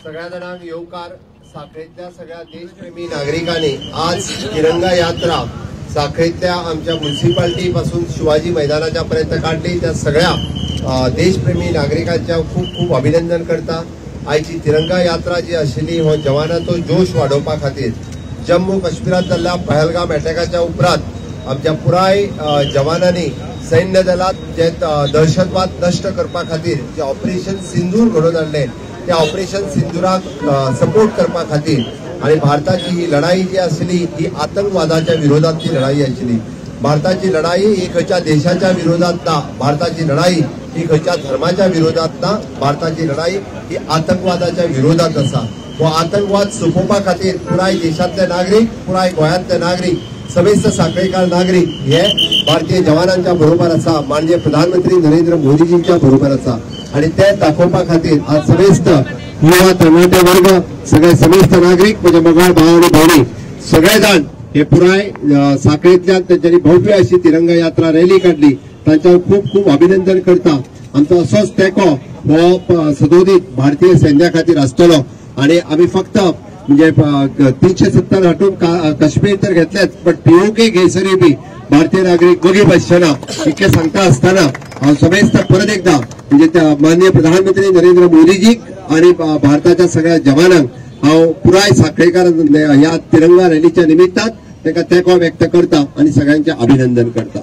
सगळ्या जणांक येवकार साखळेतल्या सगळ्या देशप्रेमी नागरिकांनी आज तिरंगा यात्रा साखळेतल्या आमच्या म्युनिसिपालिटी पासून शिवाजी मैदानाच्या पर्यंत काढली। त्या सगळ्या देशप्रेमी नागरिकांच्या खूप खूप अभिनंदन करता। आयची तिरंगा यात्रा जी आशिल्ली हो जवानांचो जोश वाडोवपा खातीर जम्मू काश्मीरात जाल्ल्या पहलगाम अटॅकाच्या उपरांत आमच्या पुराय जवानांनी सैन्य दलात जे दहशतवाद नष्ट करपा खातीर जे ऑपरेशन सिंदूर घडोवन हाडले त्या ऑपरेशन सिंदुराक सपोर्ट करपा खातीर आणि भारताची ही लढाई जी आसली ही आतंकवादाच्या विरोधातली लढाई आशिल्ली। भारताची लढाई ही खंयच्या देशाच्या विरोधात ना, भारताची लढाई ही खंयच्या धर्माच्या विरोधात ना, भारताची लढाई ही आतंकवादाच्या विरोधात आसा। वो आतंकवाद सोपोवपा खातीर पुराय देशातले नागरिक, पुराय गोंयांतले नागरिक, समेस्त साखळेकार नागरिक हे भारतीय जवानांच्या बरोबर आसा, माननीय प्रधानमंत्री नरेंद्र मोदीजींच्या बरोबर आसा। आणि ते दाखोवपा खातीर आज समेस्त युवा तरणाटे वर्ग, सगळे समेस्त नागरिक, म्हणजे मगळ भाव आणि भयणी सगळे जाण हे पुराय साखळेतल्यान त्यांच्यानी भव्य अशी तिरंगा यात्रा रॅली काढली। तांच्या खूप खूप अभिनंदन करता। आमचो असोच तेको हो सदोदीत भारतीय सैन्या खातीर आसतलो आणि आम्ही फक्त म्हणजे 370 हाटून काश्मीर तर घेतलेच, पण पीओके घेसरी बी भारतीय नागरिक वगी बसना इतके सांगता असताना हांव समेस्त परत एकदा म्हणजे माननीय प्रधानमंत्री नरेंद्र मोदीजीक आणि भारताच्या सगळ्या जवानांक हांव पुराय साखळेकार या तिरंगा रॅलीच्या निमित्तान तांकां तेंको व्यक्त करता आणि सगळ्यांचे अभिनंदन करता।